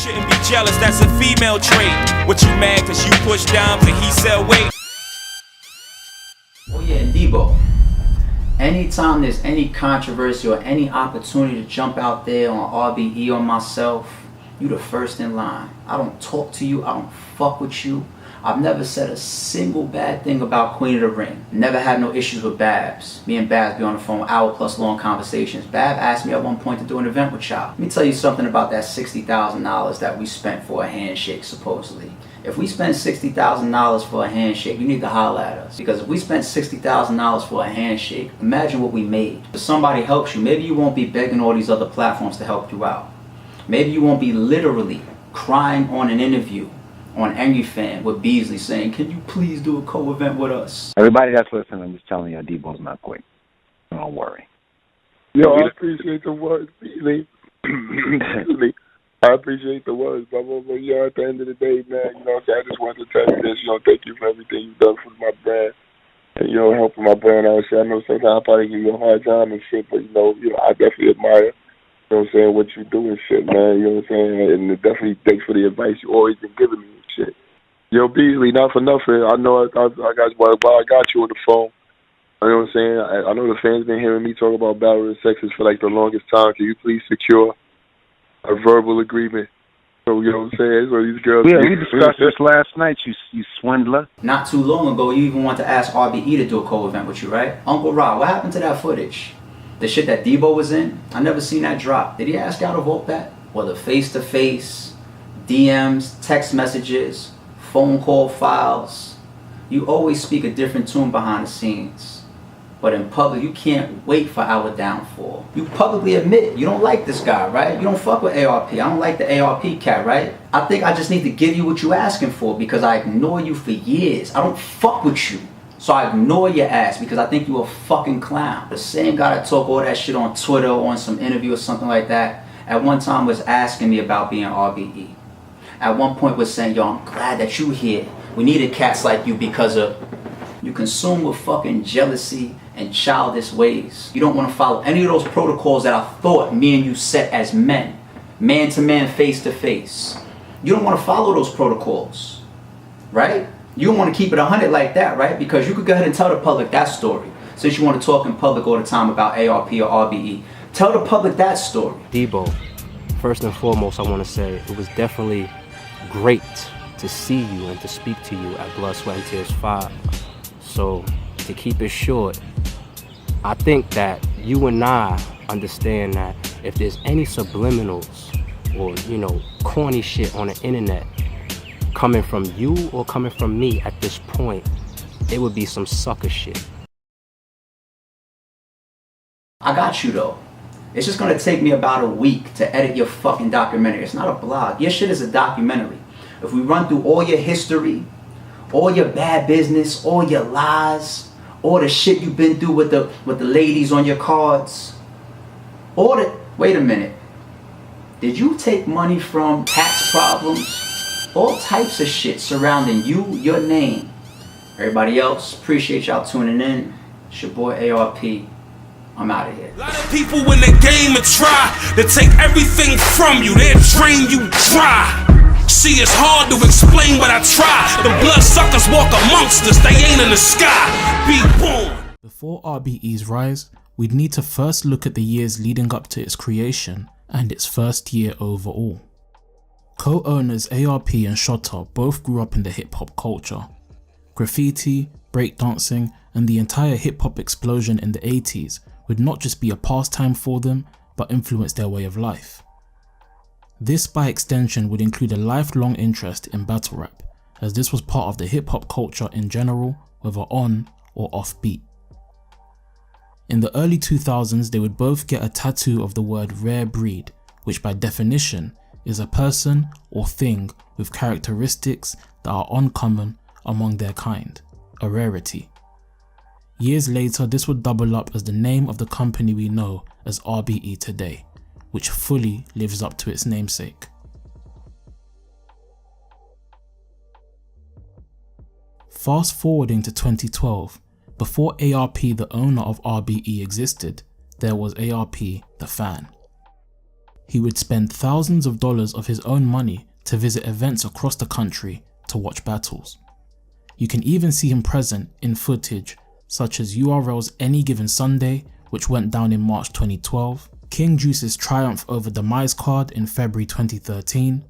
shouldn't be jealous, that's a female trait. What you mad cause you push down till he sell weight? Oh yeah, Debo. Anytime there's any controversy or any opportunity to jump out there on RBE or myself, you the first in line. I don't talk to you, I don't fuck with you. I've never said a single bad thing about Queen of the Ring. Never had no issues with Babs. Me and Babs be on the phone, hour-plus long conversations. Bab asked me at one point to do an event with y'all. Let me tell you something about that $60,000 that we spent for a handshake, supposedly. If we spend $60,000 for a handshake, you need to holler at us. Because if we spent $60,000 for a handshake, imagine what we made. If somebody helps you, maybe you won't be begging all these other platforms to help you out. Maybe you won't be literally crying on an interview on Angry Fan with Beasley saying, can you please do a co-event with us? Everybody that's listening, I'm just telling you, Debo's not quick. Don't worry. Yo, I appreciate the words, Beasley. I appreciate the words, but yeah, at the end of the day, man, you know what I'm saying? I just wanted to tell you this, thank you for everything you've done for my brand. And, helping my brand out. I know sometimes I probably give you a hard time and shit, but, I definitely admire what you do and shit, man. You know what I'm saying? And definitely thanks for the advice you always been giving me and shit. Yo, Beasley, not for nothing. I know I got you on the phone. You know what I'm saying? I know the fans been hearing me talk about battle and sexes for like the longest time. Can you please secure a verbal agreement? So, you know what I'm saying? So these girls... Yeah, we discussed this last night, you swindler. Not too long ago, you even wanted to ask RBE to do a co-event with you, right? Uncle Rob, what happened to that footage? The shit that Debo was in? I never seen that drop. Did he ask y'all to vote that? Whether face-to-face, DMs, text messages, phone call files. You always speak a different tune behind the scenes. But in public, you can't wait for our downfall. You publicly admit you don't like this guy, right? You don't fuck with ARP. I don't like the ARP cat, right? I think I just need to give you what you asking for because I ignore you for years. I don't fuck with you. So I ignore your ass because I think you a fucking clown. The same guy that talk all that shit on Twitter or on some interview or something like that, at one time was asking me about being RBE. At one point was saying, yo, I'm glad that you here. We needed cats like you because of... You consume with fucking jealousy and childish ways. You don't want to follow any of those protocols that I thought me and you set as men. Man to man, face to face. You don't want to follow those protocols, right? You don't want to keep it 100 like that, right? Because you could go ahead and tell the public that story. Since you want to talk in public all the time about ARP or RBE. Tell the public that story. Debo, first and foremost, I want to say it was definitely great to see you and to speak to you at Blood, Sweat, and Tears 5. So, to keep it short, I think that you and I understand that if there's any subliminals or, corny shit on the internet coming from you or coming from me at this point, it would be some sucker shit. I got you though. It's just gonna take me about a week to edit your fucking documentary. It's not a blog. Your shit is a documentary. If we run through all your history, all your bad business, all your lies, all the shit you've been through with the ladies on your cards, wait a minute. Did you take money from tax problems? All types of shit surrounding you, your name. Everybody else, appreciate y'all tuning in. It's your boy ARP. I'm out of here. A lot of people in the game will try to take everything from you. They'll drain you dry. See, it's hard to explain what I try. The blood suckers walk amongst us. They ain't in the sky. Be born. Before RBE's rise, we'd need to first look at the years leading up to its creation and its first year overall. Co-owners ARP and Shotta both grew up in the hip-hop culture. Graffiti, breakdancing, and the entire hip-hop explosion in the 80s would not just be a pastime for them, but influence their way of life. This by extension would include a lifelong interest in battle rap, as this was part of the hip-hop culture in general, whether on or off beat. In the early 2000s, they would both get a tattoo of the word rare breed, which by definition is a person or thing with characteristics that are uncommon among their kind, a rarity. Years later, this would double up as the name of the company we know as RBE today, which fully lives up to its namesake. Fast forwarding to 2012, before ARP the owner of RBE existed, there was ARP the fan. he would spend thousands of dollars of his own money to visit events across the country to watch battles. You can even see him present in footage such as URL's Any Given Sunday, which went down in March 2012, King Juice's triumph over the Mize card in February 2013,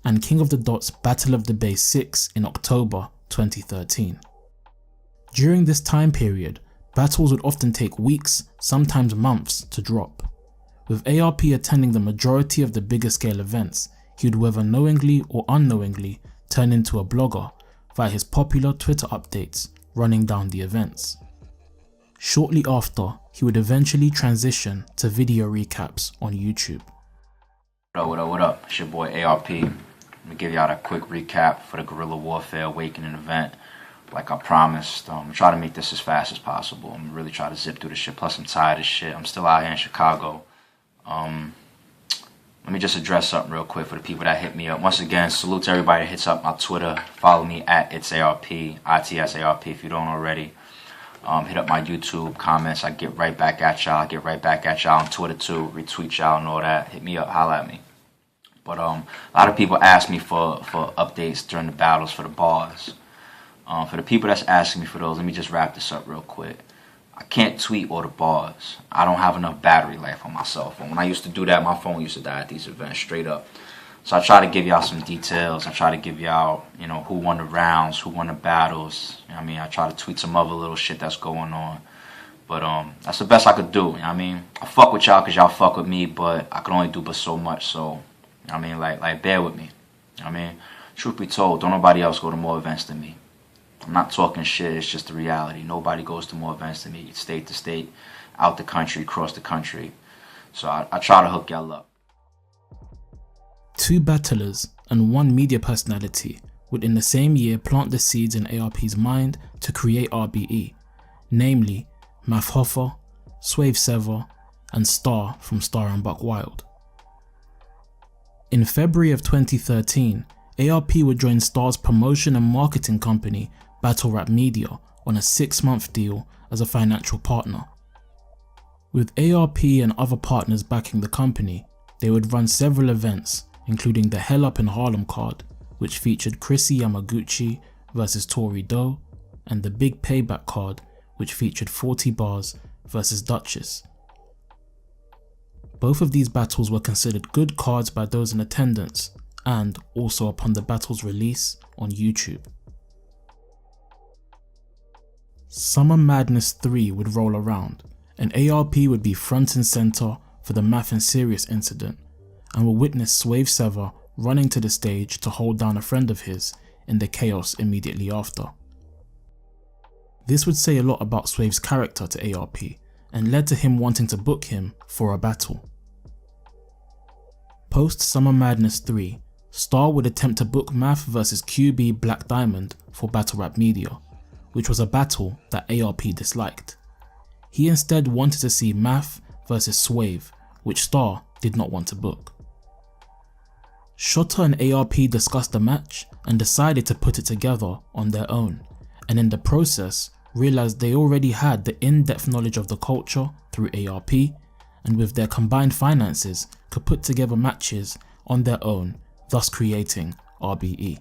and King of the Dot's Battle of the Bay 6 in October 2013. During this time period, battles would often take weeks, sometimes months, to drop. With ARP attending the majority of the bigger scale events, he would whether knowingly or unknowingly turn into a blogger via his popular Twitter updates running down the events. Shortly after, he would eventually transition to video recaps on YouTube. What up? It's your boy ARP. Let me give y'all a quick recap for the Guerrilla Warfare Awakening event. Like I promised, try to make this as fast as possible. I'm really trying to zip through this shit, plus I'm tired of shit. I'm still out here in Chicago. Let me just address something real quick for the people that hit me up. Once again, salute to everybody that hits up my Twitter. Follow me at itsARP, ITSARP if you don't already. Hit up my YouTube comments. I get right back at y'all. I get right back at y'all on Twitter too. Retweet y'all and all that. Hit me up, holla at me. But a lot of people ask me for updates during the battles for the bars. For the people that's asking me for those, let me just wrap this up real quick. I can't tweet all the bars. I don't have enough battery life on my cell phone. When I used to do that, my phone used to die at these events, straight up. So I try to give y'all some details. I try to give y'all, who won the rounds, who won the battles. I try to tweet some other little shit that's going on. But that's the best I could do. I fuck with y'all because y'all fuck with me, but I can only do but so much. So, bear with me. Truth be told, don't nobody else go to more events than me. I'm not talking shit, it's just the reality. Nobody goes to more events than me, state to state, out the country, across the country. So I try to hook y'all up. 2 battlers and 1 media personality would in the same year plant the seeds in ARP's mind to create RBE, namely Math Hoffa, Swave Sever, and Star from Star and Buck Wild. In February of 2013, ARP would join Star's promotion and marketing company Battle Rap Media on a 6-month deal as a financial partner. With ARP and other partners backing the company, they would run several events, including the Hell Up in Harlem card, which featured Chrissy Yamaguchi vs Tori Doe, and the Big Payback card, which featured 40 Bars vs Duchess. Both of these battles were considered good cards by those in attendance, and also upon the battle's release on YouTube. Summer Madness 3 would roll around, and ARP would be front and center for the Math and Serious incident, and will witness Swave Sever running to the stage to hold down a friend of his in the chaos immediately after. This would say a lot about Swave's character to ARP, and led to him wanting to book him for a battle. Post Summer Madness 3, Star would attempt to book Math vs QB Black Diamond for Battle Rap Media, which was a battle that ARP disliked. He instead wanted to see Math vs Swave, which Star did not want to book. Shotta and ARP discussed the match and decided to put it together on their own, and in the process realized they already had the in-depth knowledge of the culture through ARP, and with their combined finances could put together matches on their own, thus creating RBE.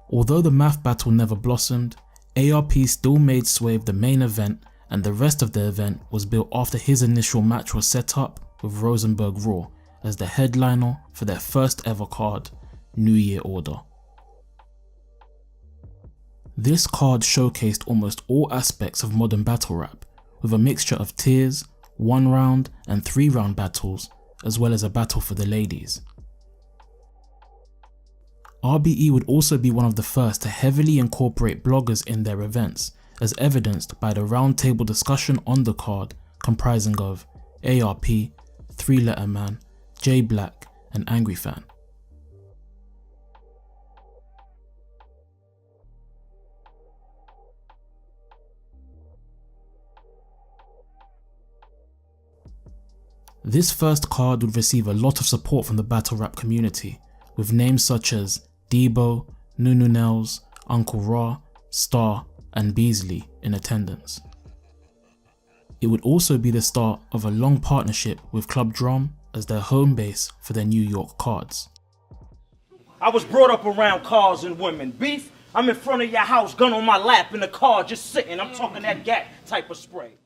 Although the Math battle never blossomed, ARP still made Swave the main event, and the rest of the event was built after his initial match was set up with Rosenberg Raw as the headliner for their first ever card, New Year Order. This card showcased almost all aspects of modern battle rap, with a mixture of tiers, 1-round and 3-round battles, as well as a battle for the ladies. RBE would also be one of the first to heavily incorporate bloggers in their events, as evidenced by the roundtable discussion on the card comprising of ARP, 3 Letter Man, J Black, and Angry Fan. This first card would receive a lot of support from the battle rap community, with names such as Debo, Nunu Nels, Uncle Ra, Star, and Beasley in attendance. It would also be the start of a long partnership with Club Drum, as their home base for their New York cards. I was brought up around cars and women. Beef, I'm in front of your house, gun on my lap in the car, just sitting. I'm talking that gat type of spray.